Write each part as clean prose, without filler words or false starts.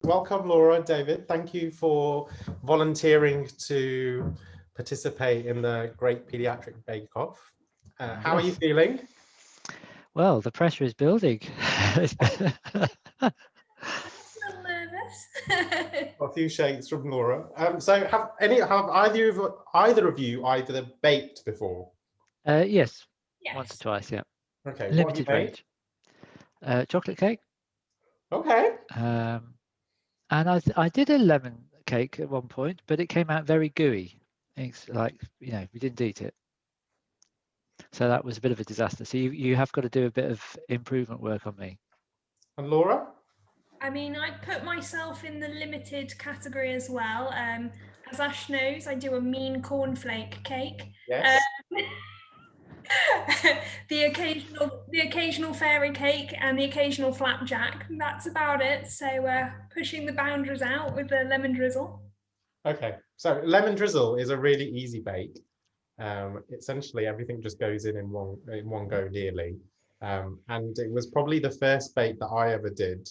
Welcome, Laura, David. Thank you for volunteering to participate in the Great Paediatric Bake Off. How are you feeling? Well, the pressure is building. I'm still nervous. A few shakes from Laura. So have either of you either baked before? Yes, Yes. once or twice, yeah. Okay, Limited range. Chocolate cake. Okay. And I did a lemon cake at one point, but it came out very gooey. It's like, we didn't eat it. So that was a bit of a disaster. So you have got to do a bit of improvement work on me. And Laura? I mean, I put myself in the limited category as well. As Ash knows, I do a mean cornflake cake. Yes. The occasional fairy cake and the occasional flapjack. That's about it. So pushing the boundaries out with the lemon drizzle. Okay, so lemon drizzle is a really easy bake. Essentially, everything just goes in one go nearly. And it was probably the first bake that I ever did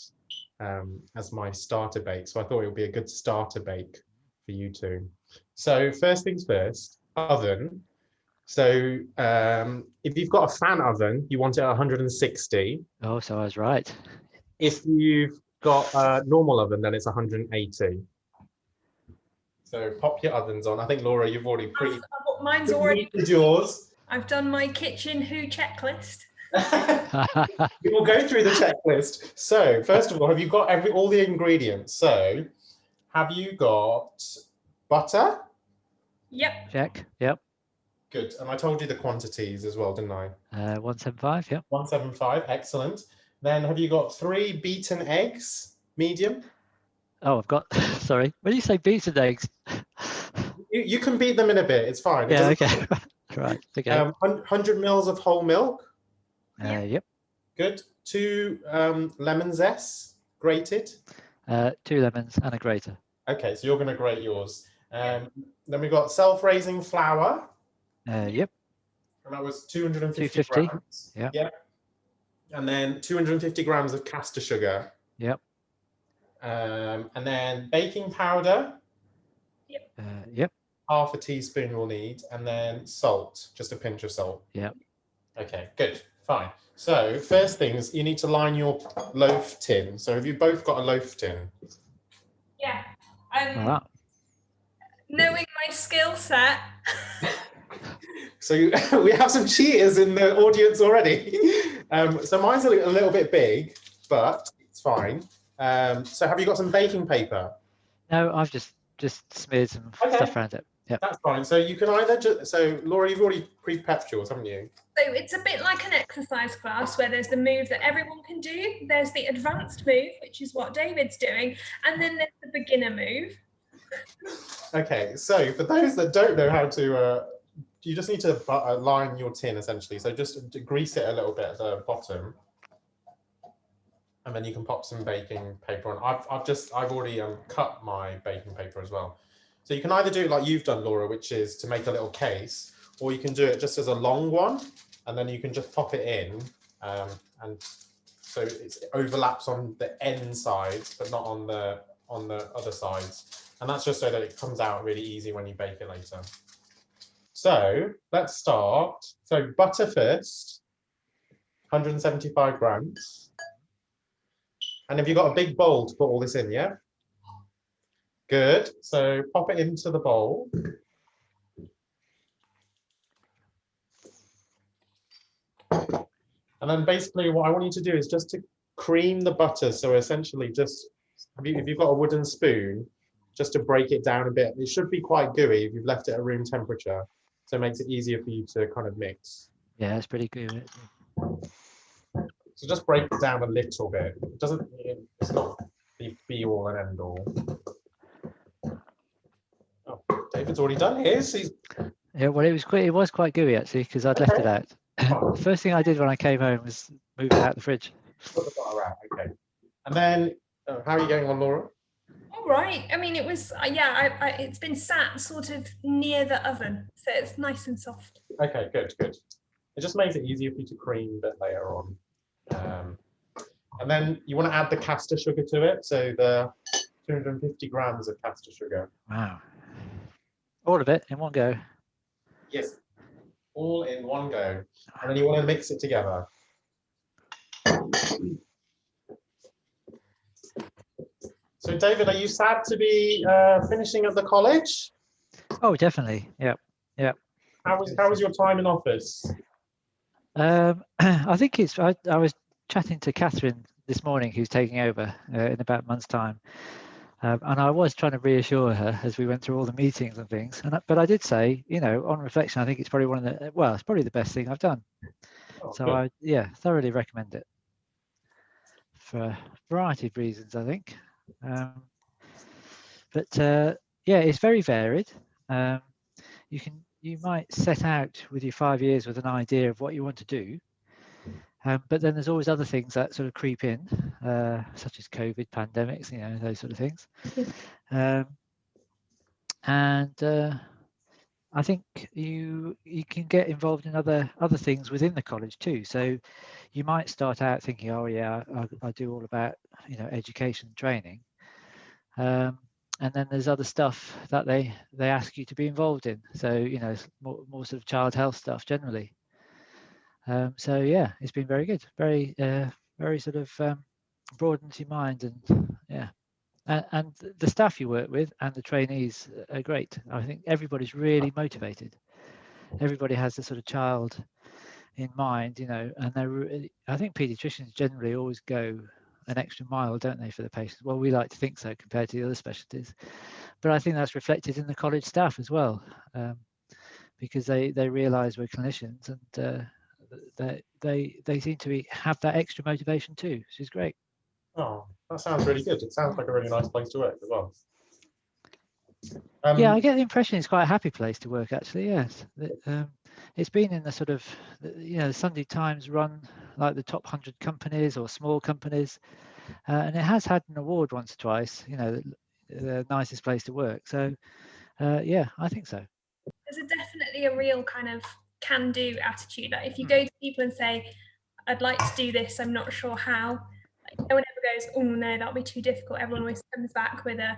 as my starter bake. So I thought it would be a good starter bake for you two. So first things first, oven. So if you've got a fan oven, you want it at 160. Oh, so I was right. If you've got a normal oven, then it's 180. So pop your ovens on. I think, Laura, you've already mine's already yours. I've done my kitchen who checklist. We will go through the checklist. So first of all, have you got all the ingredients? So have you got butter? Yep. Check. Yep. Good. And I told you the quantities as well, didn't I? 175. Yep. 175. Excellent. Then have you got 3 beaten eggs, medium? Oh, I've got. Sorry. When you say beaten eggs. You can beat them in a bit. It's fine. Yeah. Okay. Right. Okay. 100 mils of whole milk. Yep. Good. 2 lemon zest grated. 2 lemons and a grater. Okay, so you're going to grate yours. Then we've got self-raising flour. Yep. And that was 250 250. grams. Yeah. Yep. And then 250 grams of caster sugar. Yep. And then baking powder. Yep. Yep. Half a teaspoon we'll need. And then salt, just a pinch of salt. Yep. Okay, good. Fine. So first things, you need to line your loaf tin. So have you both got a loaf tin? Yeah. Knowing my skill set. So we have some cheaters in the audience already. So mine's a little bit big, but it's fine. So have you got some baking paper? No, I've just smeared some stuff around it. Yeah, that's fine. So you can either so Laura, you've already pre-prepped yours, haven't you? So it's a bit like an exercise class where there's the move that everyone can do. There's the advanced move, which is what David's doing, and then there's the beginner move. Okay, so for those that don't know how to, you just need to line your tin essentially. So just grease it a little bit at the bottom, and then you can pop some baking paper on. I've already cut my baking paper as well. So you can either do it like you've done, Laura, which is to make a little case, or you can do it just as a long one, and then you can just pop it in, and so it overlaps on the end sides, but not on the other sides. And that's just so that it comes out really easy when you bake it later. So let's start. So butter first, 175 grams. And have you got a big bowl to put all this in, yeah? Good. So pop it into the bowl. And then basically what I want you to do is just to cream the butter. So essentially just, if you've got a wooden spoon, just to break it down a bit. It should be quite gooey if you've left it at room temperature. So it makes it easier for you to kind of mix. Yeah, it's pretty gooey. So just break it down a little bit. It's not the be all and end all. Oh, David's already done his. Yeah, well, it was quite gooey actually because I'd left it out. The first thing I did when I came home was move it out the fridge. Put the butter out, okay. And then, how are you going on, Laura? All right. I mean, it was, it's been sat sort of near the oven, so it's nice and soft. Okay, good. It just makes it easier for you to cream a bit later on. And then you want to add the caster sugar to it. So the 250 grams of caster sugar. Wow. All of it in one go. Yes, all in one go. And then you want to mix it together. So David, are you sad to be finishing at the college? Oh, definitely. Yeah. Yeah. How was your time in office? I think it's, I was chatting to Catherine this morning, who's taking over in about a month's time. And I was trying to reassure her as we went through all the meetings and things. But I did say, you know, on reflection, I think it's probably one of the, well, it's probably the best thing I've done. Oh, So good. I thoroughly recommend it for a variety of reasons, I think. Yeah, it's very varied. You might set out with your 5 years with an idea of what you want to do. But then there's always other things that sort of creep in, such as COVID, pandemics, you know, those sort of things. I think you can get involved in other things within the college too. So you might start out thinking, oh yeah, I do all about, you know, education and training. And then there's other stuff that they ask you to be involved in. So, you know, more sort of child health stuff generally. So yeah, it's been very good, very sort of broadens your mind, and yeah, and the staff you work with and the trainees are great. I think everybody's really motivated. Everybody has a sort of child in mind, you know, and I think paediatricians generally always go an extra mile, don't they, for the patients? Well, we like to think so compared to the other specialties, but I think that's reflected in the college staff as well, because they realise we're clinicians, and they seem to have that extra motivation too, which is great. Oh, that sounds really good. It sounds like a really nice place to work as well. Yeah, I get the impression it's quite a happy place to work, actually. Yes, it's been in the sort of, you know, Sunday Times run like the top 100 companies or small companies, and it has had an award once or twice, you know, the nicest place to work. So yeah, I think so. There's definitely a real kind of can-do attitude. That if you go to people and say, I'd like to do this, I'm not sure how, like, no one ever goes, oh no, that'll be too difficult. Everyone always comes back with a,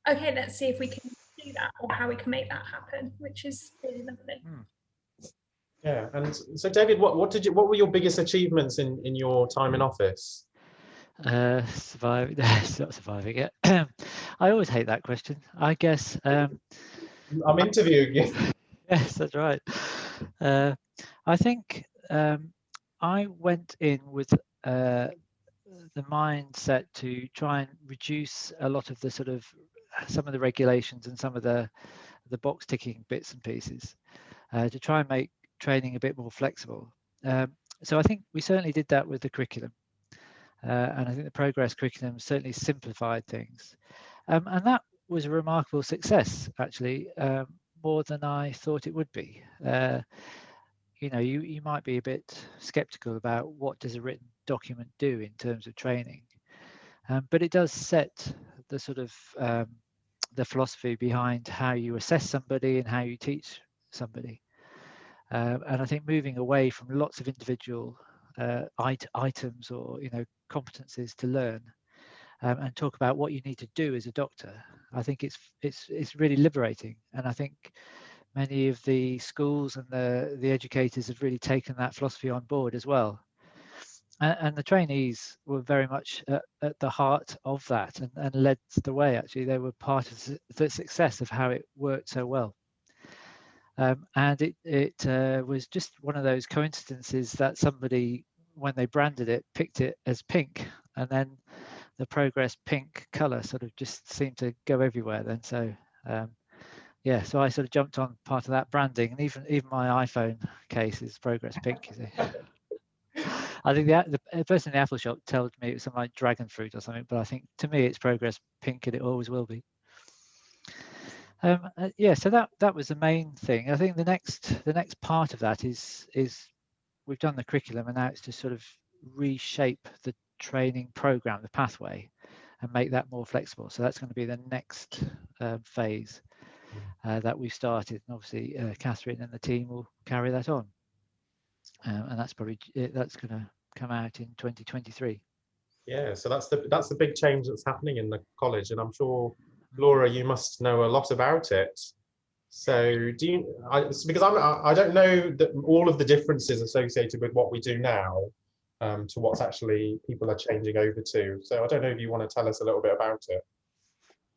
okay, let's see if we can do that or how we can make that happen, which is really lovely. Yeah, and so David, what were your biggest achievements in your time in office? Surviving, not surviving it. I always hate that question. I guess I'm interviewing you. Yes, that's right. I think I went in with the mindset to try and reduce a lot of the sort of some of the regulations and some of the box ticking bits and pieces, to try and make training a bit more flexible. So I think we certainly did that with the curriculum, and I think the progress curriculum certainly simplified things, and that was a remarkable success, actually, more than I thought it would be. You know, you might be a bit skeptical about what does a written document do in terms of training, but it does set the sort of the philosophy behind how you assess somebody and how you teach somebody. And I think moving away from lots of individual items or, you know, competencies to learn, and talk about what you need to do as a doctor, I think it's really liberating. And I think many of the schools and the educators have really taken that philosophy on board as well. And the trainees were very much at the heart of that, and led the way. Actually, they were part of the success of how it worked so well. And it was just one of those coincidences that somebody, when they branded it, picked it as pink, and then the progress pink color sort of just seemed to go everywhere then. So yeah, so I sort of jumped on part of that branding, and even my iPhone case is progress pink, you see. I think the person in the Apple shop told me it was something like dragon fruit or something, but I think to me it's progress pink, and it always will be. Yeah, so that was the main thing. I think the next part of that is we've done the curriculum, and now it's to sort of reshape the training program, the pathway, and make that more flexible. So that's going to be the next phase that we've started, and obviously Catherine and the team will carry that on, and that's going to come out in 2023. Yeah, so that's the big change that's happening in the college, and I'm sure, Laura, you must know a lot about it. So do you? Because I don't know that all of the differences associated with what we do now, to what's actually people are changing over to. So I don't know if you want to tell us a little bit about it.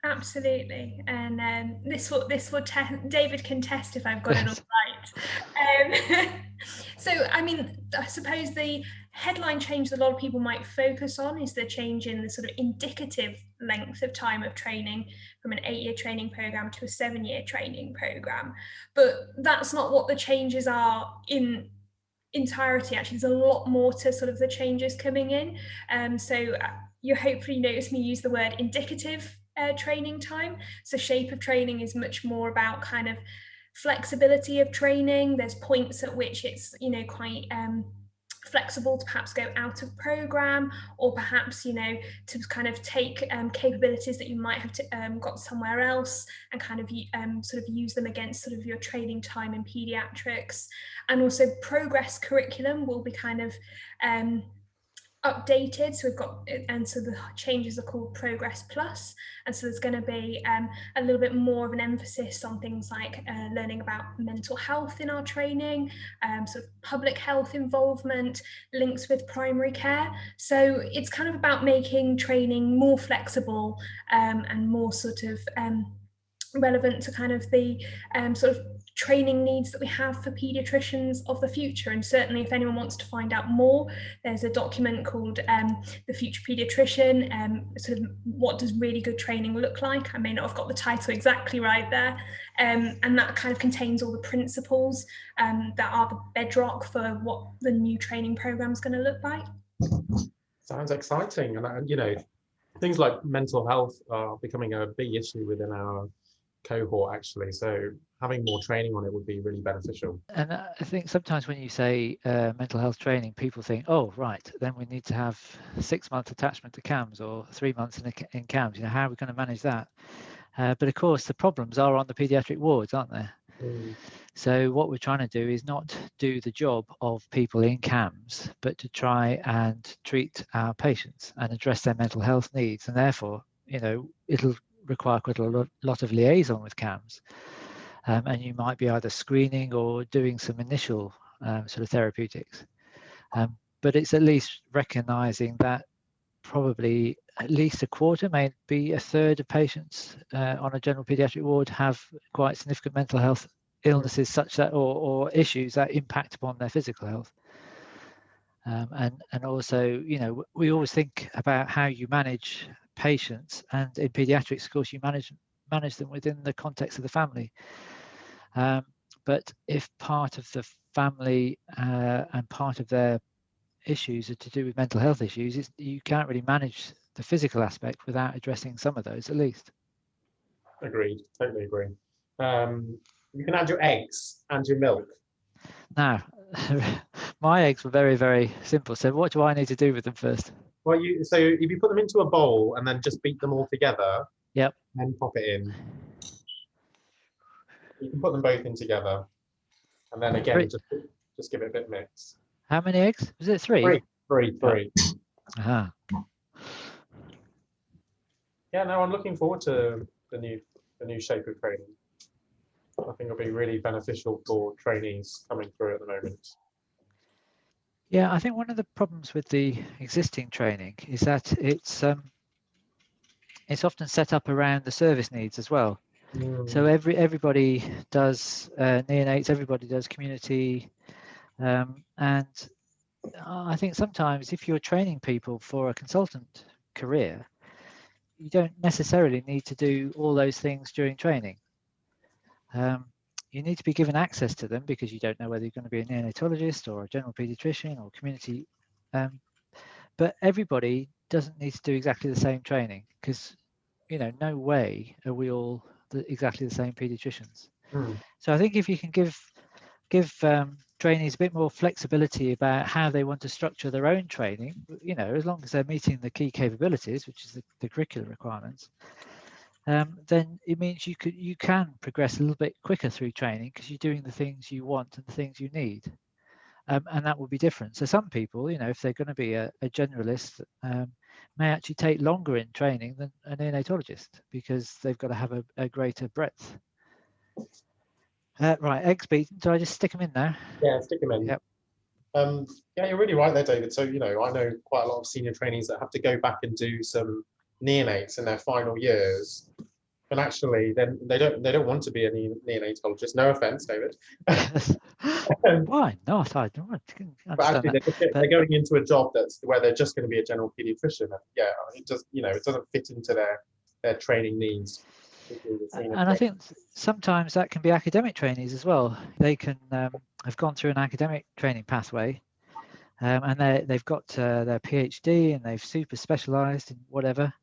Absolutely, and David can test if I've got it all right. So, I mean, I suppose the headline change that a lot of people might focus on is the change in the sort of indicative length of time of training from an 8-year training program to a 7-year training program. But that's not what the changes are in entirety. Actually, there's a lot more to sort of the changes coming in. So you hopefully notice me use the word indicative training time. So shape of training is much more about kind of flexibility of training. There's points at which it's, you know, quite flexible to perhaps go out of program, or perhaps, you know, to kind of take capabilities that you might have got somewhere else and kind of sort of use them against sort of your training time in pediatrics. And also progress curriculum will be kind of updated. So we've got, and so the changes are called Progress Plus, and so there's going to be a little bit more of an emphasis on things like learning about mental health in our training, sort of public health involvement, links with primary care. So it's kind of about making training more flexible and more sort of relevant to kind of the sort of training needs that we have for paediatricians of the future. And certainly if anyone wants to find out more, there's a document called The Future Paediatrician, sort of what does really good training look like. I may not have got the title exactly right there. And that kind of contains all the principles that are the bedrock for what the new training program is going to look like. Sounds exciting. And you know, things like mental health are becoming a big issue within our cohort, actually. So having more training on it would be really beneficial. And I think sometimes when you say mental health training, people think, oh, right, then we need to have 6-month attachment to CAMS or 3 months in CAMS. You know, how are we going to manage that? But of course, the problems are on the paediatric wards, aren't there? So what we're trying to do is not do the job of people in CAMS, but to try and treat our patients and address their mental health needs. And therefore, you know, it'll require quite a lot of liaison with CAMS. And you might be either screening or doing some initial sort of therapeutics. But it's at least recognizing that probably at least a quarter, maybe a third of patients on a general pediatric ward have quite significant mental health illnesses such that, or issues that impact upon their physical health. And also, you know, we always think about how you manage patients, and in pediatrics, of course, you manage them within the context of the family. But if part of the family and part of their issues are to do with mental health issues, you can't really manage the physical aspect without addressing some of those, at least. Agreed, totally agree. You can add your eggs and your milk. Now, my eggs were very, very simple. So what do I need to do with them first? Well, so if you put them into a bowl and then just beat them all together, yep, then pop it in. You can put them both in together, and then again, just give it a bit mix. How many eggs? Was it 3? Three. Aha. Yeah, no, I'm looking forward to the new shape of training. I think it'll be really beneficial for trainees coming through at the moment. Yeah, I think one of the problems with the existing training is that it's often set up around the service needs as well. So everybody does neonates, everybody does community, and I think sometimes if you're training people for a consultant career, you don't necessarily need to do all those things during training. You need to be given access to them because you don't know whether you're going to be a neonatologist or a general pediatrician or community. But everybody doesn't need to do exactly the same training because, you know, no way are we all exactly the same pediatricians. So I think if you can give trainees a bit more flexibility about how they want to structure their own training, you know, as long as they're meeting the key capabilities, which is the curricular requirements, then it means you can progress a little bit quicker through training because you're doing the things you want and the things you need. And that will be different. So some people, you know, if they're going to be a generalist, may actually take longer in training than a neonatologist because they've got to have a greater breadth. Right, eggs beaten. Do I just stick them in there? Yeah, stick them in. Yep. Yeah, you're really right there, David. So, you know, I know quite a lot of senior trainees that have to go back and do some neonates in their final years. And actually, then they don't want to be a neonatologist. No offense, David. Why not? I don't understand But actually, that. they're going into a job where they're just going to be a general pediatrician. And yeah, it just, you know, it doesn't fit into their training needs. And I think sometimes that can be academic trainees as well. They can have gone through an academic training pathway, and they've got their PhD and they've super specialised in whatever,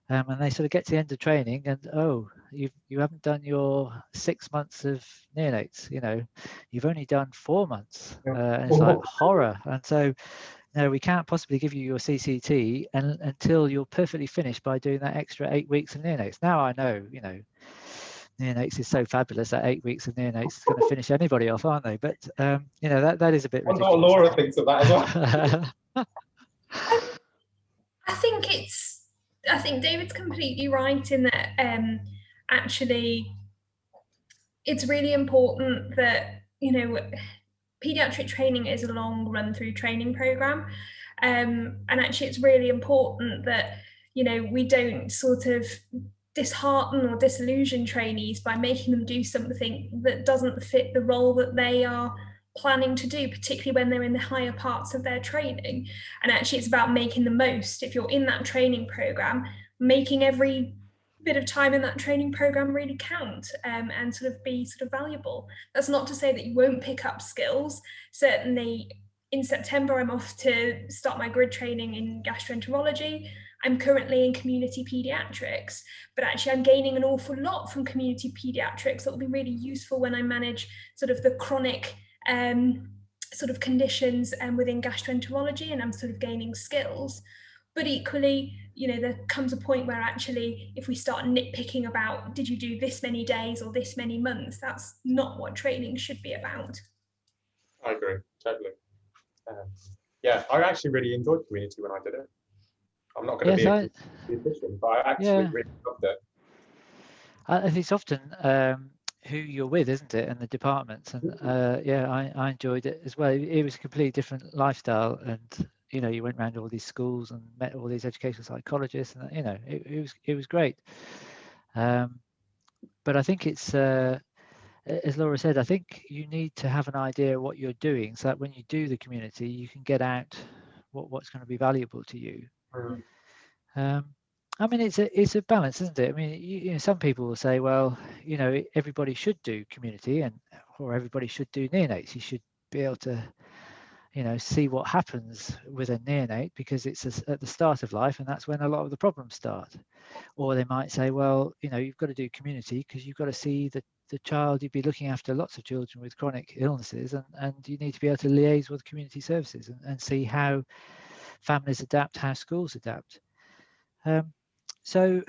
and they sort of get to the end of training and, oh, you haven't done your 6 months of neonates. You know, you've only done 4 months, and it's like horror. And so, no, we can't possibly give you your CCT until you're perfectly finished by doing that extra 8 weeks of neonates. Now I know, you know, neonates is so fabulous that 8 weeks of neonates is going to finish anybody off, aren't they? But you know, that is a bit ridiculous. I wonder what Laura thinks of that as well. I think David's completely right in that actually it's really important that, you know, paediatric training is a long run through training program, and actually it's really important that, you know, we don't sort of dishearten or disillusion trainees by making them do something that doesn't fit the role that they are planning to do, particularly when they're in the higher parts of their training. And actually it's about making the most, if you're in that training program, making every bit of time in that training program really count, and sort of be sort of valuable. That's not to say that you won't pick up skills. Certainly in September, I'm off to start my grid training in gastroenterology. I'm currently in community paediatrics, but actually I'm gaining an awful lot from community paediatrics that will be really useful when I manage sort of the chronic sort of conditions within gastroenterology, and I'm sort of gaining skills. But equally, you know, there comes a point where actually, if we start nitpicking about, did you do this many days or this many months, that's not what training should be about. I agree, totally. Yeah, I actually really enjoyed community when I did it. I'm not going to be a pediatrician, but I actually really loved it. I think it's often who you're with, isn't it, and the departments. And yeah, I enjoyed it as well. It was a completely different lifestyle, and you know, you went around all these schools and met all these educational psychologists, and you know, it was great. But I think it's as Laura said, I think you need to have an idea of what you're doing, so that when you do the community, you can get out what's going to be valuable to you. I mean, it's a balance, isn't it? I mean, you know, some people will say, well, you know, everybody should do community, or everybody should do neonates. You should be able to, you know, see what happens with a neonate because it's at the start of life, and that's when a lot of the problems start. Or they might say, well, you know, you've got to do community because you've got to see the child. You'd be looking after lots of children with chronic illnesses, and you need to be able to liaise with community services and see how families adapt, how schools adapt. So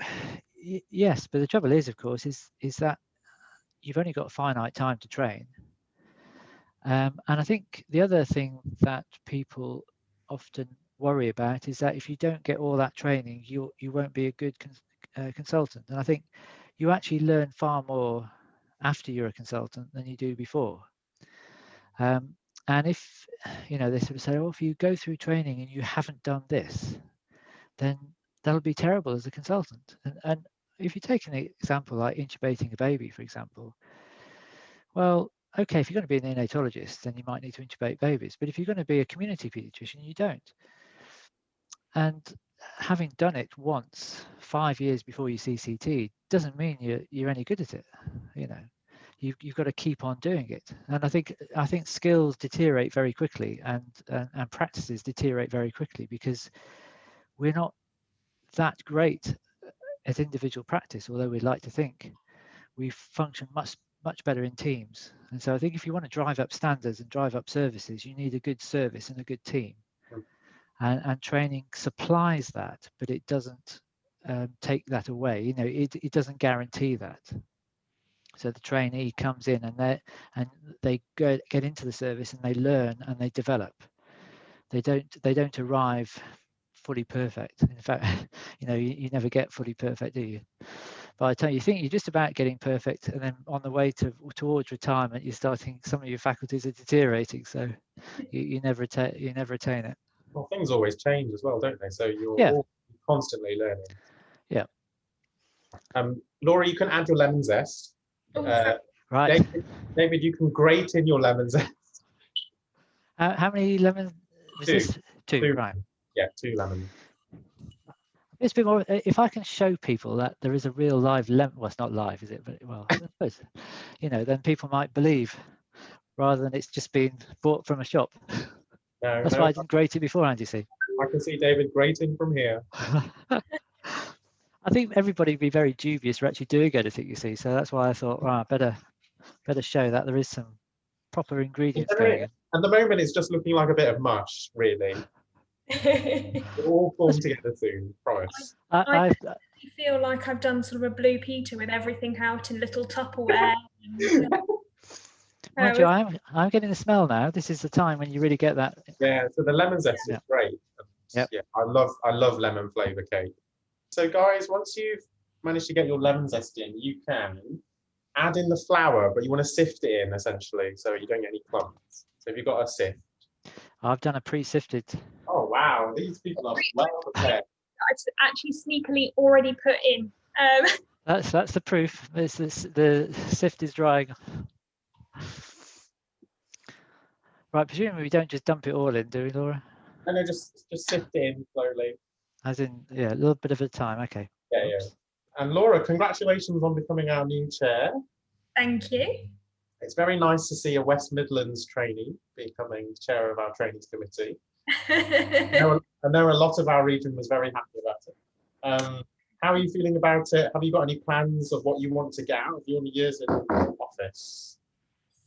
yes, but the trouble is, of course, is that you've only got a finite time to train. And I think the other thing that people often worry about is that if you don't get all that training, you won't be a good consultant. And I think you actually learn far more after you're a consultant than you do before. And if, you know, they sort of say, oh, if you go through training and you haven't done this, then that'll be terrible as a consultant. And if you take an example like intubating a baby, for example, well, okay, if you're going to be a neonatologist, then you might need to intubate babies. But if you're going to be a community paediatrician, you don't. And having done it once, 5 years before you CCT, doesn't mean you're any good at it. You know, you've got to keep on doing it. And I think skills deteriorate very quickly, and practices deteriorate very quickly because we're not that great at individual practice, although we'd like to think. We function much better in teams. And so I think if you want to drive up standards and drive up services, you need a good service and a good team. And training supplies that, but it doesn't take that away. You know, it doesn't guarantee that. So the trainee comes in and they get into the service and they learn and they develop. They don't arrive fully perfect. In fact, you know, you never get fully perfect, do you? By the time you think you're just about getting perfect, and then on the way towards retirement, you're starting, some of your faculties are deteriorating, so you never attain it. Well, things always change as well, don't they? So you're all constantly learning. Yeah. Laura, you can add your lemon zest. Right. David, you can grate in your lemon zest. How many lemons? Was this two? Right. Yeah, 2 lemons. It's a bit more, if I can show people that there is a real live lemon, well, it's not live, is it? But well, I suppose, you know, then people might believe, rather than it's just been bought from a shop. That's why I didn't grate it beforehand, you see. I can see David grating from here. I think everybody would be very dubious for actually doing anything, you see. So that's why I thought, right, better show that there is some proper ingredients going in. At the moment, it's just looking like a bit of mush, really. It'll all form together soon, promise. I feel like I've done sort of a Blue Peter with everything out in little Tupperware. Mind you, I'm getting the smell now. This is the time when you really get that. Yeah, so the lemon zest is great. Yep. Yeah, I love lemon flavour cake. So guys, once you've managed to get your lemon zest in, you can add in the flour, but you want to sift it in essentially, so you don't get any clumps. So if you've got a sift. I've done a pre-sifted. Oh wow, these people are well prepared. It's actually sneakily already put in. That's the proof. The sift is drying. Right, presumably we don't just dump it all in, do we, Laura? No, just sift it in slowly. As in, yeah, a little bit of a time. Okay. Yeah, yeah. And Laura, congratulations on becoming our new chair. Thank you. It's very nice to see a West Midlands trainee becoming chair of our Trainees Committee. I know a lot of our region was very happy about it. How are you feeling about it? Have you got any plans of what you want to get out of your years in office?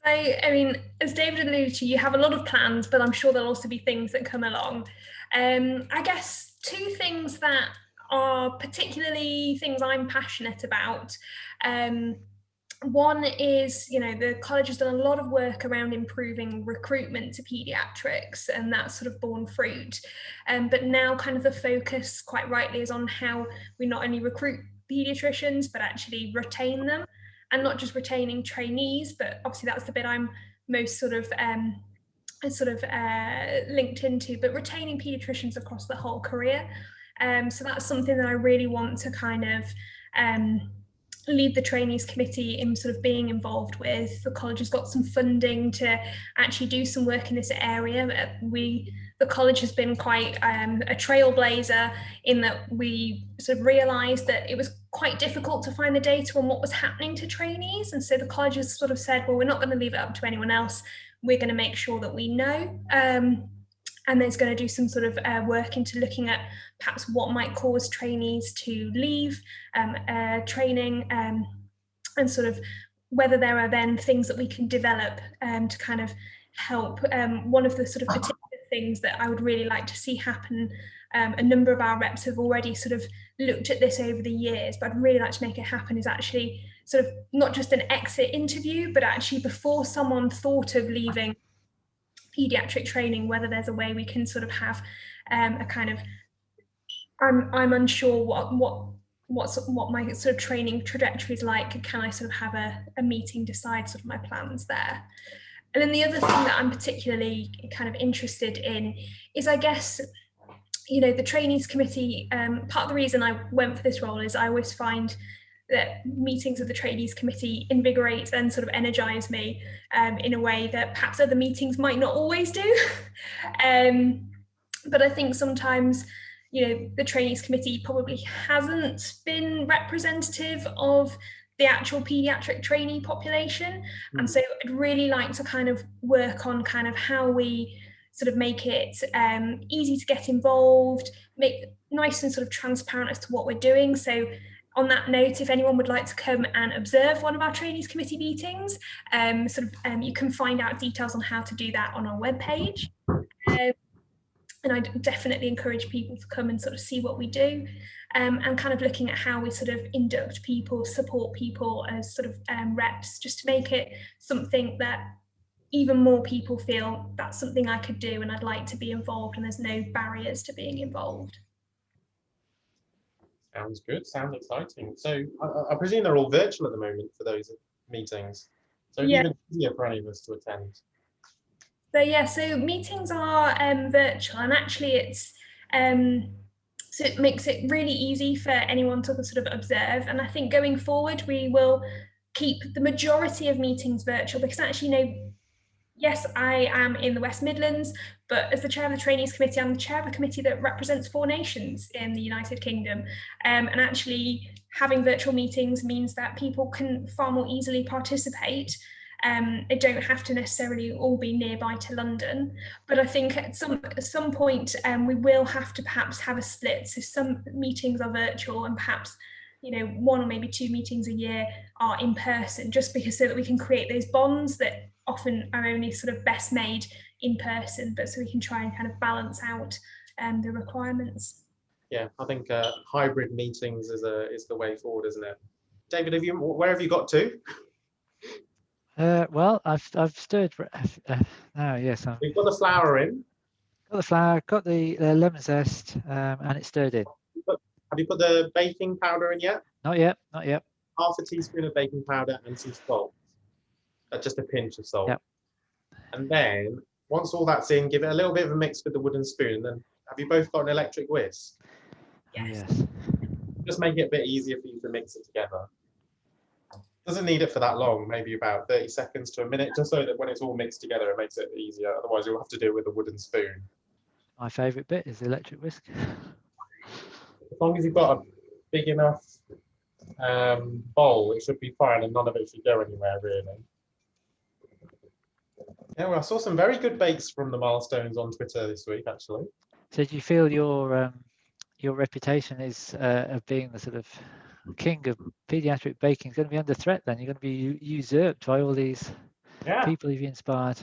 So, I mean, as David alluded to, you have a lot of plans, but I'm sure there'll also be things that come along. I guess 2 things that are particularly things I'm passionate about. One is, you know, the college has done a lot of work around improving recruitment to paediatrics, and that's sort of borne fruit. But now kind of the focus, quite rightly, is on how we not only recruit paediatricians, but actually retain them, and not just retaining trainees, but obviously that's the bit I'm most sort of linked into, but retaining paediatricians across the whole career. So that's something that I really want to kind of lead the Trainees Committee in sort of being involved with. The college has got some funding to actually do some work in this area. The college has been quite a trailblazer in that we sort of realised that it was quite difficult to find the data on what was happening to trainees. And so the college has sort of said, well, we're not going to leave it up to anyone else. We're going to make sure that we know. And there's going to do some sort of work into looking at perhaps what might cause trainees to leave training, and sort of whether there are then things that we can develop to kind of help. One of the sort of particular things that I would really like to see happen, a number of our reps have already sort of looked at this over the years, but I'd really like to make it happen, is actually sort of not just an exit interview, but actually before someone thought of leaving paediatric training, whether there's a way we can sort of have a kind of, I'm unsure what my sort of training trajectory is like. Can I sort of have a meeting, decide sort of my plans there? And then the other thing that I'm particularly kind of interested in is, I guess, you know, the Trainees Committee, part of the reason I went for this role is I always find that meetings of the Trainees Committee invigorate and sort of energize me in a way that perhaps other meetings might not always do. But I think sometimes, you know, the Trainees Committee probably hasn't been representative of the actual paediatric trainee population. And so I'd really like to kind of work on kind of how we sort of make it easy to get involved, make it nice and sort of transparent as to what we're doing. So on that note, if anyone would like to come and observe one of our Trainees Committee meetings, you can find out details on how to do that on our webpage. And I definitely encourage people to come and sort of see what we do, and kind of looking at how we sort of induct people, support people as sort of reps, just to make it something that even more people feel that's something I could do and I'd like to be involved, and there's no barriers to being involved. Sounds good. Sounds exciting. So I presume they're all virtual at the moment for those meetings. So it's Yeah. even easier for any of us to attend. So yeah, so meetings are virtual, and actually it's so it makes it really easy for anyone to sort of observe. And I think going forward, we will keep the majority of meetings virtual, because actually, yes, I am in the West Midlands, but as the chair of the Trainees Committee, I'm the chair of a committee that represents 4 nations in the United Kingdom. And actually having virtual meetings means that people can far more easily participate. They don't have to necessarily all be nearby to London, but I think at some point we will have to perhaps have a split. So some meetings are virtual, and perhaps 1 or maybe 2 meetings a year are in person, just because so that we can create those bonds that often are only sort of best made in person, but so we can try and kind of balance out the requirements. Yeah, I think hybrid meetings is the way forward, isn't it? David, where have you got to? Well, I've stirred. Now, yes, I've We've got the flour in. got the flour, got the lemon zest, and it's stirred in. Have you put the baking powder in yet? Not yet, not yet. Half a teaspoon of baking powder and some salt. Just a pinch of salt. Yep. And then once all that's in, give it a little bit of a mix with the wooden spoon. And then have you both got an electric whisk? Oh, Yes. yes. Just make it a bit easier for you to mix it together. Doesn't need it for that long, maybe about 30 seconds to a minute, just so that when it's all mixed together, it makes it easier. Otherwise, you'll have to do it with a wooden spoon. My favourite bit is the electric whisk. As long as you've got a big enough bowl, it should be fine, and none of it should go anywhere, really. Yeah, well, I saw some very good bakes from the milestones on Twitter this week, actually. So do you feel your reputation is of being the sort of king of paediatric baking is going to be under threat then? You're going to be usurped by all these people you've inspired.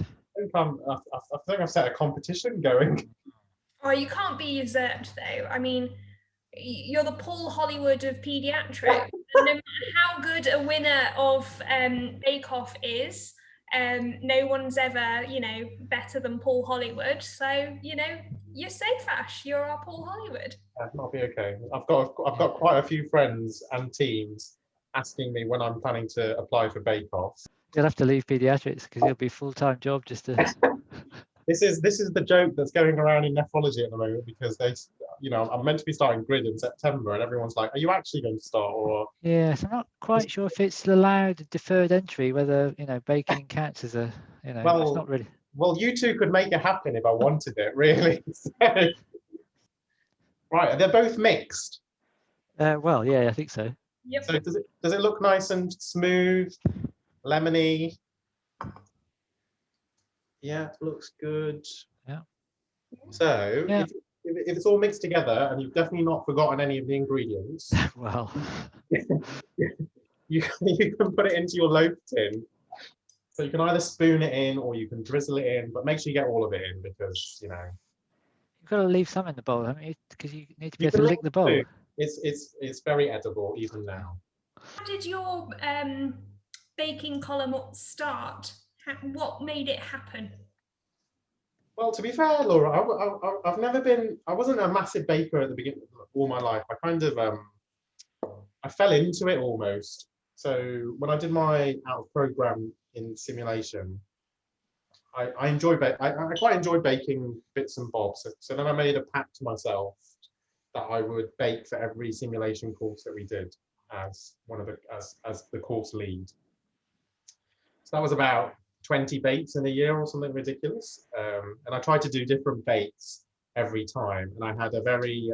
I think I've set a competition going. Oh, you can't be usurped though. I mean, you're the Paul Hollywood of paediatrics. No matter how good a winner of Bake Off is, no one's ever, better than Paul Hollywood. So, you're safe, Ash. You're our Paul Hollywood. That'll be okay. I've got quite a few friends and teams asking me when I'm planning to apply for Bake Off. You'll have to leave paediatrics because it'll be a full-time job just to. This is the joke that's going around in nephrology at the moment, because I'm meant to be starting grid in September, and everyone's like, "Are you actually going to start?" Or yes, I'm not quite sure if it's allowed deferred entry, whether baking counts as a well, it's not really. Well, you two could make it happen if I wanted it, really. So, right, they're both mixed. Well, yeah, I think so. Yep. So does it look nice and smooth, lemony? Yeah, it looks good. Yeah. So Yeah. If it's all mixed together and you've definitely not forgotten any of the ingredients, Well, you can put it into your loaf tin. So you can either spoon it in or you can drizzle it in, but make sure you get all of it in, because you've got to leave some in the bowl, haven't you? Because you need to be able to can lick the bowl. It's very edible even now. How did your baking column start? What made it happen? Well, to be fair, Laura, I wasn't a massive baker at the beginning of all my life. I kind of I fell into it almost. So when I did my out of program in simulation, I quite enjoyed baking bits and bobs. So then I made a pact to myself that I would bake for every simulation course that we did as the course lead. So that was about 20 bakes in a year or something ridiculous. And I tried to do different bakes every time. And I had a very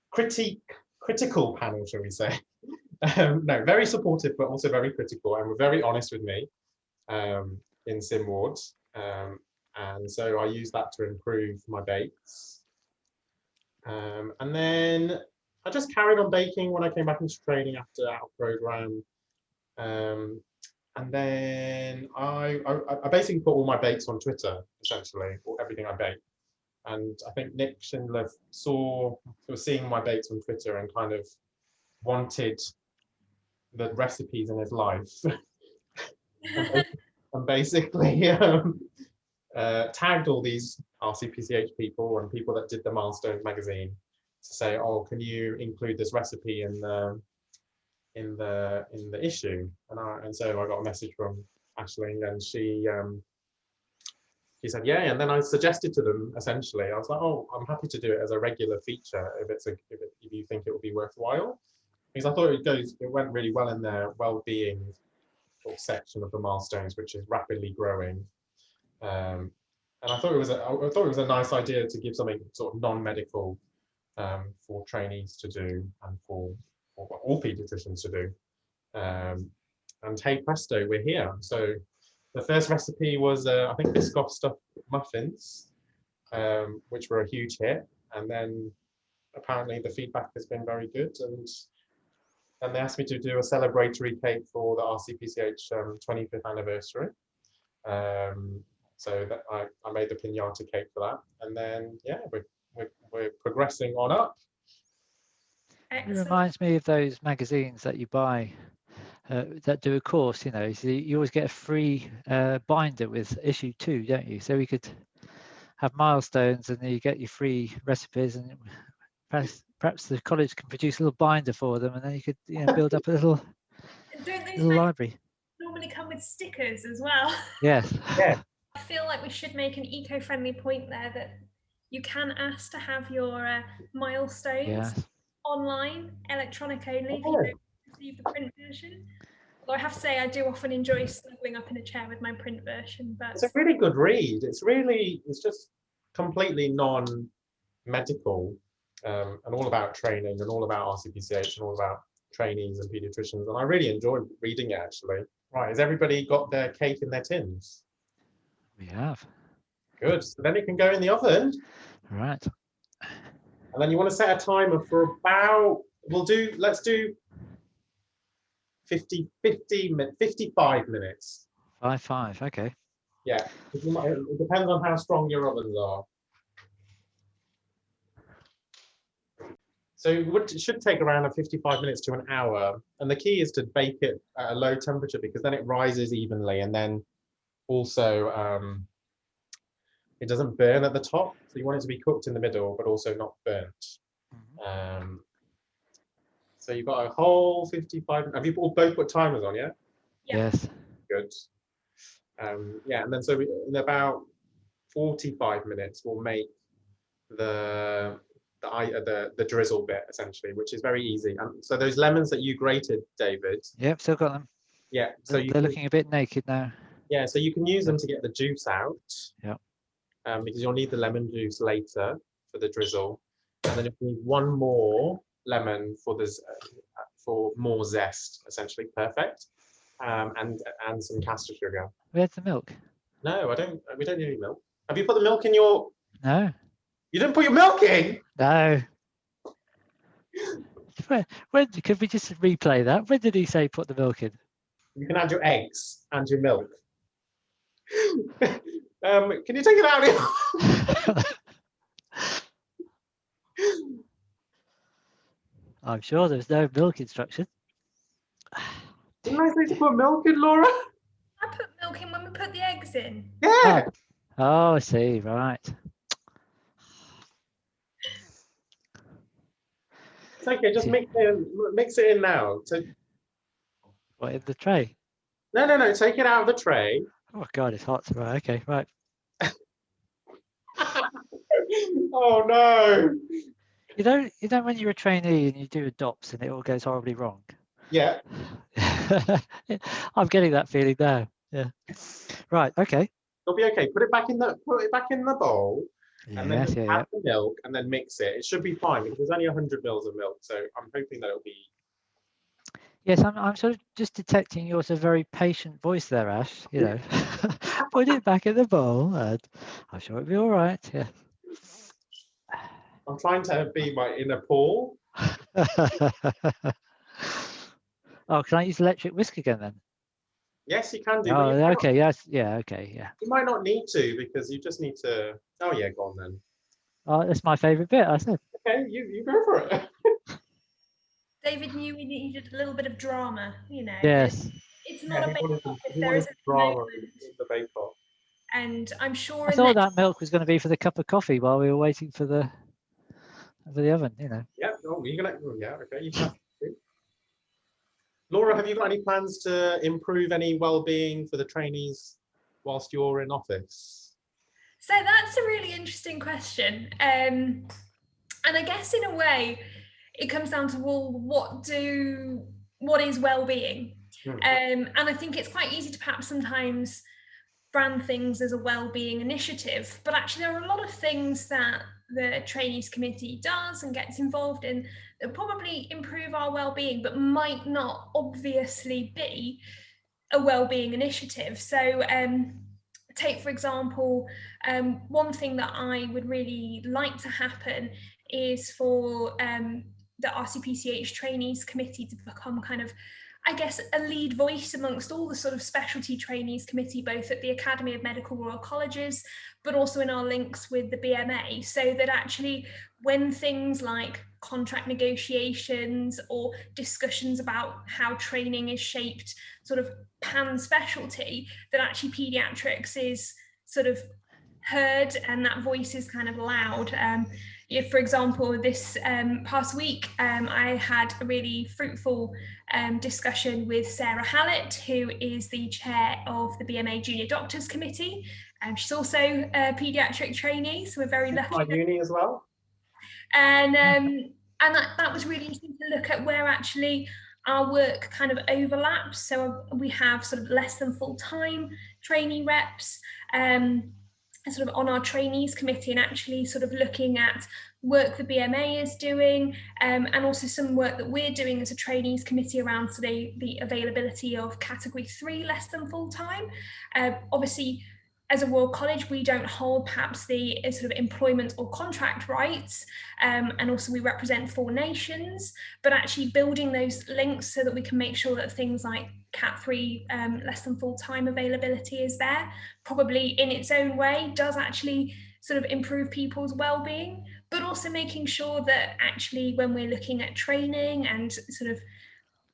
critical panel, shall we say. No, very supportive, but also very critical, and were very honest with me in sim wards. And so I used that to improve my bakes. And then I just carried on baking when I came back into training after our program. And then I basically put all my bakes on Twitter, essentially, or everything I bake. And I think Nick Schindler was seeing my bakes on Twitter and kind of wanted the recipes in his life. and basically tagged all these RCPCH people and people that did the Milestones magazine say, oh, can you include this recipe in the issue? And so I got a message from Aisling, and she said, yeah. And then I suggested to them, essentially, I was like, oh, I'm happy to do it as a regular feature if you think it would be worthwhile, because I thought it went really well in their well-being sort of section of the milestones, which is rapidly growing. And I thought it was a nice idea to give something sort of non-medical for trainees to do, and for all paediatricians to do. And hey presto, we're here. So the first recipe was I think biscoff stuffed muffins, which were a huge hit. And then apparently the feedback has been very good, and they asked me to do a celebratory cake for the RCPCH 25th anniversary. So that I made the piñata cake for that, and then yeah, we're progressing on up. Excellent. It reminds me of those magazines that you buy that do a course, you know, so you always get a free binder with issue 2, don't you? So we could have milestones, and then you get your free recipes, and perhaps the college can produce a little binder for them, and then you could, you know, build up a little library. Normally come with stickers as well. Yes. Yeah. I feel like we should make an eco-friendly point there, that you can ask to have your milestones online, electronic only, if you don't receive the print version. Although I have to say, I do often enjoy snuggling up in a chair with my print version. But it's a really good read. It's just completely non-medical, and all about training, and all about RCPCH, and all about trainees and paediatricians. And I really enjoyed reading it, actually. Right, has everybody got their cake in their tins? We have. Good. So then it can go in the oven. Right. And then you want to set a timer for about, let's do 55 minutes. 5, okay. Yeah, it depends on how strong your ovens are. So it should take around 55 minutes to an hour. And the key is to bake it at a low temperature, because then it rises evenly, and then also it doesn't burn at the top. So you want it to be cooked in the middle, but also not burnt. So you've got a whole 55. Have you both put timers on, yeah? Yes. Good. Yeah, and then so in about 45 minutes, we'll make the drizzle bit, essentially, which is very easy. So those lemons that you grated, David. Yep, still got them. Yeah. So they're looking a bit naked now. Yeah, so you can use them to get the juice out. Yeah. Because you'll need the lemon juice later for the drizzle, and then you need one more lemon for this for more zest, essentially. Perfect. And some castor sugar. Where's the milk? No, we don't need any milk. Have you put the milk in your? No. You didn't put your milk in? No. When could we just replay that? When did he say put the milk in? You can add your eggs and your milk. Can you take it out here? I'm sure there's no milk instruction. Didn't I say to put milk in, Laura? I put milk in when we put the eggs in. Yeah. Oh, I see. Right. It's okay. Just mix it in now. So, what, in the tray? No. Take it out of the tray. Oh God, it's hot. Right. Okay. Right. Oh no. You know when you're a trainee and you do a DOPS and it all goes horribly wrong? Yeah. I'm getting that feeling now. Yeah. Right, okay. It'll be okay. Put it back in the bowl, and then add the milk, and then mix it. It should be fine, because there's only 100 mils of milk, so I'm hoping that it'll be. Yes, I'm sort of just detecting your sort of very patient voice there, Ash. You know, put it back in the bowl, and I'm sure it'll be all right. Yeah. I'm trying to be my inner Paul. Oh, can I use electric whisk again then? Yes, you can do. Oh, okay. Yes. Yeah. Okay. Yeah. You might not need to, because you just need to. Oh yeah, go on then. Oh, that's my favourite bit. I said. Okay, you go for it. David knew we needed a little bit of drama, you know. Yes. It's not a bake off if there is a drama in the bake off. And I'm sure. I thought that milk was going to be for the cup of coffee while we were waiting for the over the oven, you know. Yeah. Oh, you're gonna. Oh, yeah. Okay. You have to. Laura, have you got any plans to improve any well-being for the trainees whilst you're in office? So that's a really interesting question. And I guess in a way, it comes down to, well, what is well-being? And I think it's quite easy to perhaps sometimes brand things as a well-being initiative, but actually there are a lot of things that the Trainees Committee does and gets involved in that probably improve our well-being, but might not obviously be a well-being initiative. So take, for example, one thing that I would really like to happen is for the RCPCH Trainees Committee to become kind of, I guess, a lead voice amongst all the sort of specialty trainees committee, both at the Academy of Medical Royal Colleges, but also in our links with the BMA, so that actually when things like contract negotiations or discussions about how training is shaped sort of pan specialty, that actually paediatrics is sort of heard and that voice is kind of loud. If, for example, this past week, I had a really fruitful discussion with Sarah Hallett, who is the chair of the BMA Junior Doctors Committee. She's also a paediatric trainee, so we're very lucky. My uni as well. And that was really interesting to look at where actually our work kind of overlaps. So we have sort of less than full-time trainee reps, sort of on our trainees committee, and actually sort of looking at work the BMA is doing, and also some work that we're doing as a trainees committee around today, the availability of category 3 less than full-time. Obviously, as a Royal College, we don't hold perhaps the sort of employment or contract rights, and also we represent 4 nations, but actually building those links so that we can make sure that things like Cat 3 less than full-time availability is there, probably in its own way does actually sort of improve people's well-being, but also making sure that actually when we're looking at training and sort of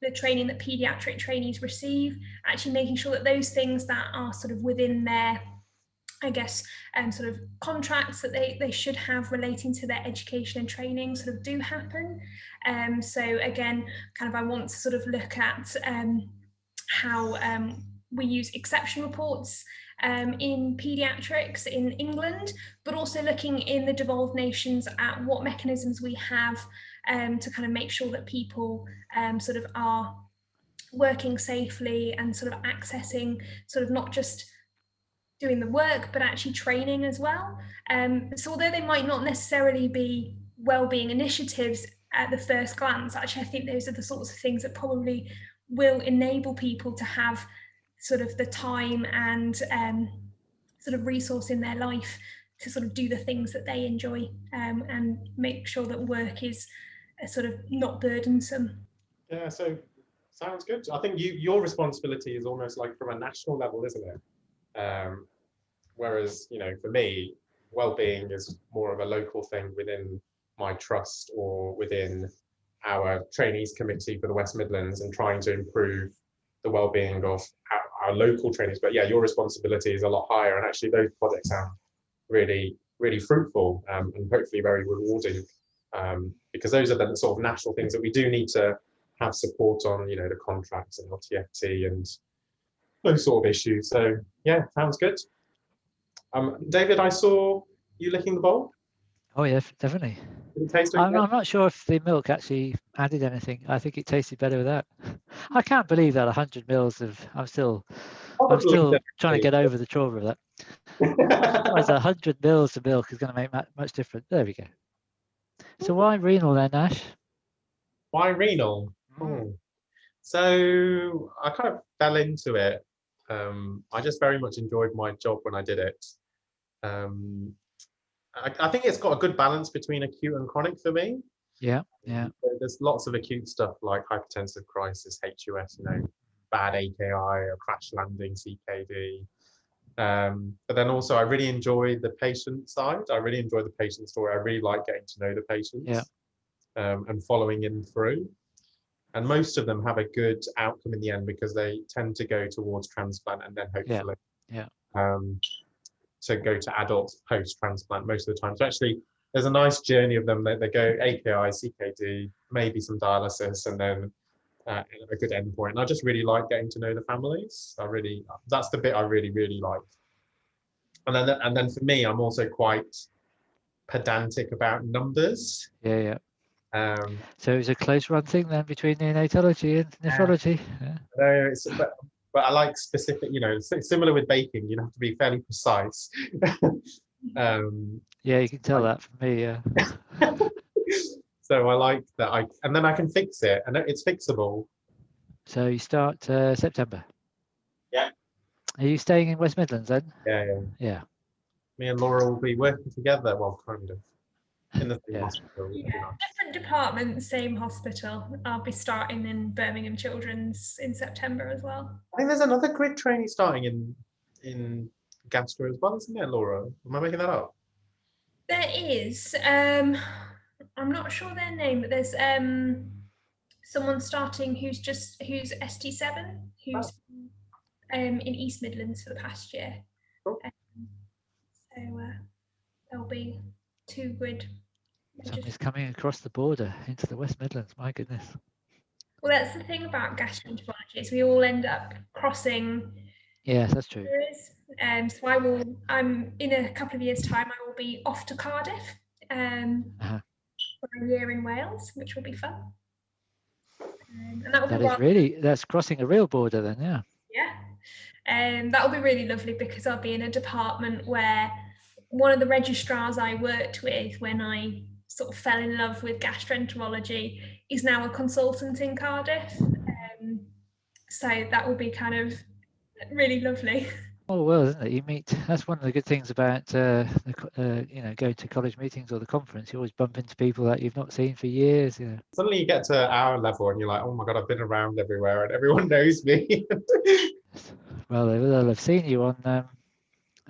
the training that paediatric trainees receive, actually making sure that those things that are sort of within their, I guess, sort of contracts that they should have relating to their education and training sort of do happen. So again, kind of I want to sort of look at how we use exception reports in paediatrics in England, but also looking in the devolved nations at what mechanisms we have to kind of make sure that people sort of are working safely and sort of accessing sort of not just doing the work, but actually training as well. So although they might not necessarily be wellbeing initiatives at the first glance, actually I think those are the sorts of things that probably will enable people to have sort of the time and sort of resource in their life to sort of do the things that they enjoy, and make sure that work is sort of not burdensome. Yeah, so sounds good. I think your responsibility is almost like from a national level, isn't it? Whereas, you know, for me, well-being is more of a local thing within my trust or within our trainees committee for the West Midlands, and trying to improve the well-being of our local trainees. But yeah, your responsibility is a lot higher, and actually those projects sound really, really fruitful, and hopefully very rewarding, because those are the sort of national things that we do need to have support on, you know, the contracts and LTFT and those sort of issues. So yeah, sounds good. David, I saw you licking the bowl. Oh yeah, definitely. Did it taste I'm okay? not sure if the milk actually added anything. I think it tasted better without. I can't believe that 100 mils of. I'm still trying to get over the trauma of that. Otherwise, 100 mils of milk is going to make much difference. There we go. So why renal then, Ash? Why renal? So I kind of fell into it. I just very much enjoyed my job when I did it. I think it's got a good balance between acute and chronic for me. Yeah. There's lots of acute stuff like hypertensive crisis, HUS, you know, bad AKI, a crash landing, CKD. But then also I really enjoy the patient side. I really enjoy the patient story. I really like getting to know the patients, and following in through. And most of them have a good outcome in the end, because they tend to go towards transplant and then hopefully to go to adults post-transplant most of the time. So actually, there's a nice journey of them. They go AKI, CKD, maybe some dialysis, and then a good endpoint. And I just really like getting to know the families. That's the bit I really like. And then for me, I'm also quite pedantic about numbers. Yeah. So it was a close run thing then between neonatology and nephrology. No, but I like specific, similar with baking, you have to be fairly precise. Yeah, you can tell that from me, yeah. So I like that, and then I can fix it, and it's fixable. So you start September? Yeah. Are you staying in West Midlands then? Yeah. Me and Laura will be working together, well, kind of, in the same hospital. Yeah, different departments, same hospital. I'll be starting in Birmingham Children's in September as well. I think there's another grid trainee starting in gastro as well, isn't there, Laura? Am I making that up? There is. I'm not sure their name, but there's someone starting who's ST7, who's in East Midlands for the past year. Cool. So there'll be 2 grid. Somebody's coming across the border into the West Midlands, my goodness. Well, that's the thing about gastroenterology, is we all end up crossing. Yes, that's true. So I'm in a couple of years' time, I will be off to Cardiff for a year in Wales, which will be fun. And that's crossing a real border then, yeah. Yeah. That'll be really lovely, because I'll be in a department where one of the registrars I worked with when I sort of fell in love with gastroenterology is now a consultant in Cardiff. So that will be kind of really lovely. Oh well, isn't it? You meet. That's one of the good things about going to college meetings or the conference. You always bump into people that you've not seen for years. Suddenly you get to our level and you're like, oh my god, I've been around everywhere and everyone knows me. Well, they'll have seen you on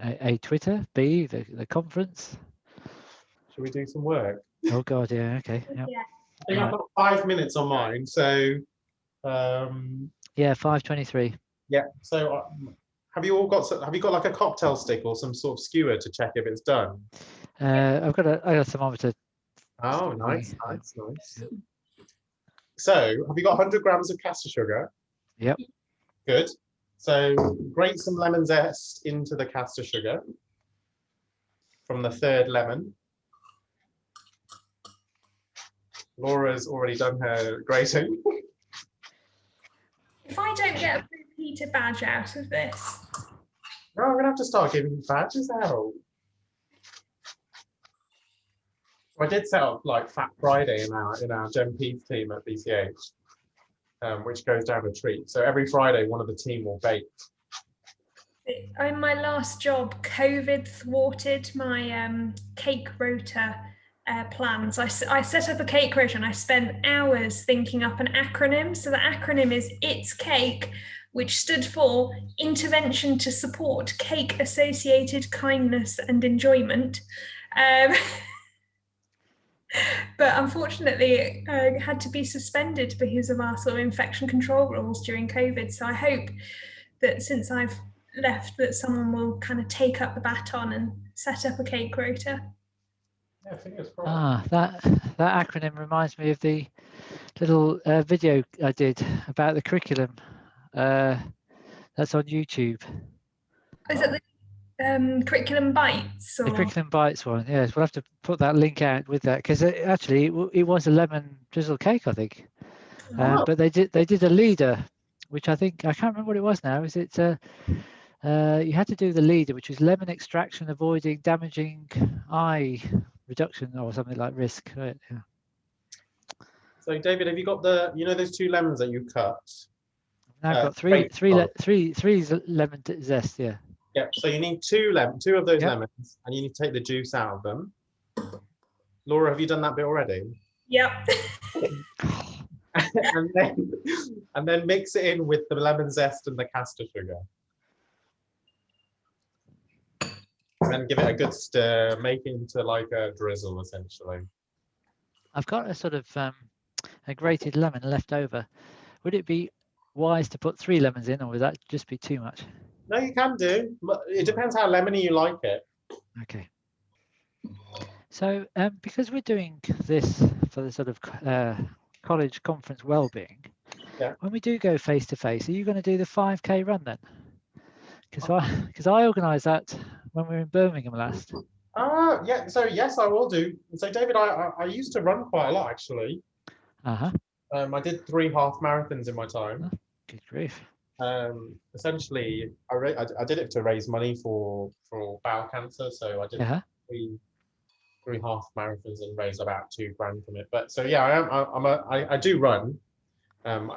A, Twitter, B, the conference. Should we do some work? Oh God, yeah, okay. Yep. Yeah. I think I've got 5 minutes on mine, so. Yeah, 5:23. Yeah. So, have you got like a cocktail stick or some sort of skewer to check if it's done? I've got a thermometer. Oh, nice. Yeah. So, have you got 100 grams of caster sugar? Yep. Good. So, grate some lemon zest into the caster sugar from the 3rd lemon. Laura's already done her grating. If I don't get a Peter badge out of this. No, I'm going to have to start giving badges out. I did set up like Fat Friday in our Gen Peds team at BCH, which goes down a treat. So every Friday, one of the team will bake. In my last job, COVID thwarted my cake rota plans. I set up a cake rota and I spent hours thinking up an acronym. So the acronym is It's Cake, which stood for Intervention to Support Cake Associated Kindness and Enjoyment. But unfortunately, it had to be suspended because of our sort of infection control rules during COVID. So I hope that since I've left, that someone will kind of take up the baton and set up a cake rota. Yeah, fingers crossed. That acronym reminds me of the little video I did about the curriculum. That's on YouTube. Is it the Curriculum Bites? Or? The Curriculum Bites one, yes. We'll have to put that link out with that, because actually it was a lemon drizzle cake, I think. But they did a leader, which I can't remember what it was now. Is it? You had to do the leader, which was lemon extraction avoiding damaging eye reduction or something like risk. Right? Yeah. So David, have you got those 2 lemons that you cut? Now I've got three lemon zest. Yeah. Yeah. So you need 2 of those lemons, and you need to take the juice out of them. Laura, have you done that bit already? Yep. and then mix it in with the lemon zest and the caster sugar. And then give it a good stir, make it into like a drizzle, essentially. I've got a sort of a grated lemon left over. Would it be wise to put 3 lemons in, or would that just be too much? No, you can do. It depends how lemony you like it. Okay. So because we're doing this for the sort of college conference wellbeing, when we do go face to face, are you going to do the 5K run then? Because I organised that when we were in Birmingham last. Yeah. So yes, I will do. So David, I used to run quite a lot actually. Uh-huh. I did 3 half marathons in my time. Oh, good grief. Essentially, I did it to raise money for bowel cancer. So I did three half marathons and raised about £2,000 from it. But so yeah, I do run. I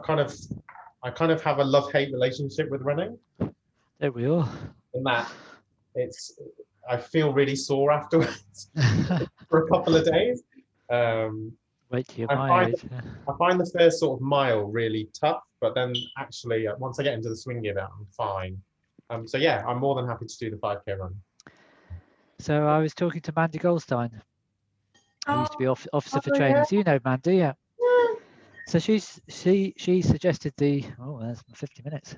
kind of have a love-hate relationship with running. There we are. In that I feel really sore afterwards for a couple of days. Wait till you're my age. I find the first sort of mile really tough, but then actually once I get into the swing of it, I'm fine. So yeah, I'm more than happy to do the 5K run. So I was talking to Mandy Goldstein, who used to be officer for trainees. Yeah. You know Mandy, yeah. So she suggested the there's 50 minutes.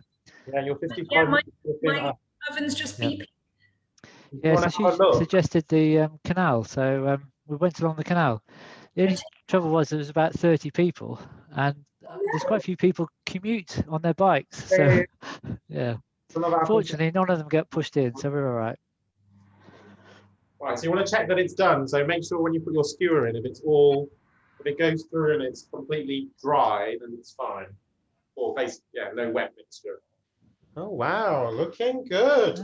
Yeah, you're 55. Yeah, my oven's just beeping. Yeah, so she suggested the canal. So we went along the canal. The only trouble was there was about 30 people, and there's quite a few people commute on their bikes. So yeah, fortunately none of them get pushed in, so we're all right. Right, so you want to check that it's done. So make sure when you put your skewer in, if it goes through and it's completely dry, then it's fine. Or basically, yeah, no wet mixture. Oh wow, looking good.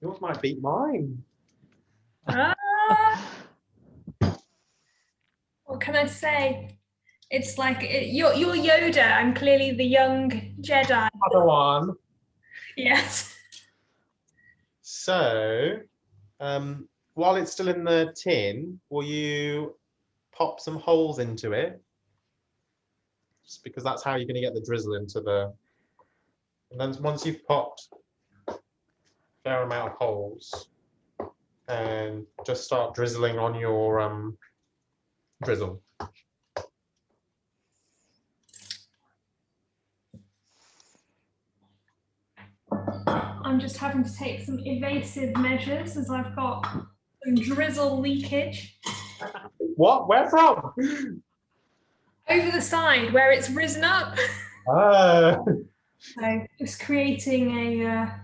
Yours might beat mine. What can I say? It's like you're Yoda. I'm clearly the young Jedi. Other one. Yes. So, while it's still in the tin, will you pop some holes into it? Just because that's how you're going to get the drizzle into the. And then once you've popped a fair amount of holes, and just start drizzling on your drizzle. I'm just having to take some evasive measures as I've got some drizzle leakage. What? Where from? Over the side where it's risen up. So just creating a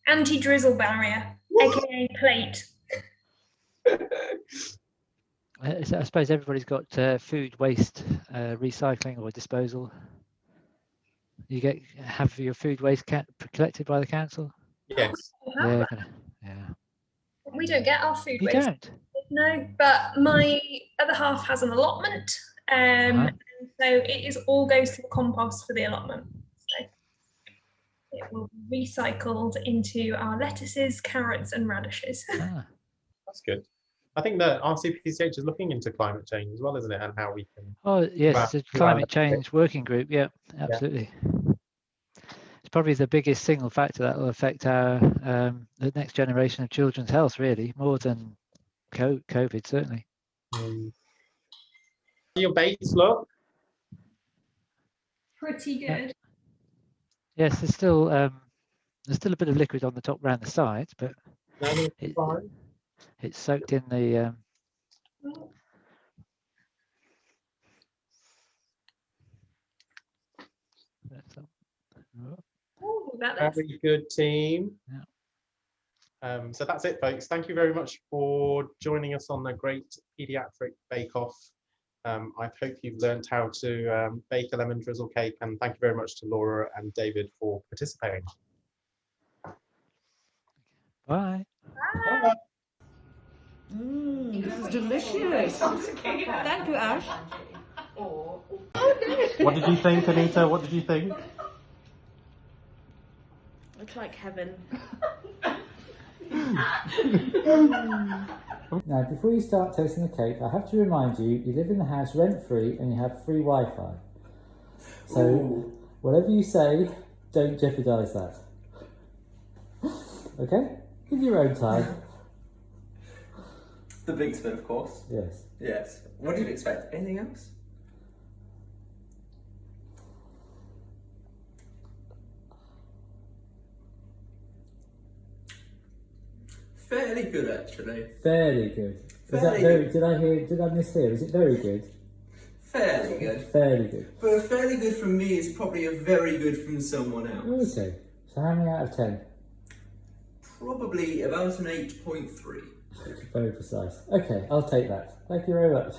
anti-drizzle barrier, aka plate. I suppose everybody's got food waste recycling or disposal. You have your food waste collected by the council? Yes. Yeah. We don't get our food waste. You don't? No, but my other half has an allotment. And so it all goes to the compost for the allotment. So it will be recycled into our lettuces, carrots, and radishes. That's good. I think that RCPCH is looking into climate change as well, isn't it? And how we can. Oh yes, the climate change working group. Yeah, absolutely. Yeah. It's probably the biggest single factor that will affect our the next generation of children's health, really, more than COVID, certainly. Your base look pretty good. Yes, there's still a bit of liquid on the top around the sides, but it's soaked in the. Very good team. Yeah. So that's it, folks. Thank you very much for joining us on the Great Paediatric Bake Off. I hope you've learned how to bake a lemon drizzle cake, and thank you very much to Laura and David for participating. Bye. Bye. This is delicious. Thank you, Ash. What did you think, Anita? What did you think? Looks like heaven. Now, before you start tasting the cake, I have to remind you, you live in the house rent-free and you have free Wi-Fi. So, whatever you say, don't jeopardise that. Okay? In your own time. The big spin, of course. Yes. Yes. What did you expect? Anything else? Fairly good, actually. Fairly good. Was that Fairly very? Did I mishear? Is it very good? Fairly good. Fairly good. But a fairly good from me is probably a very good from someone else. Okay. So how many out of 10? Probably about an 8.3. Very precise. Okay, I'll take that. Thank you very much.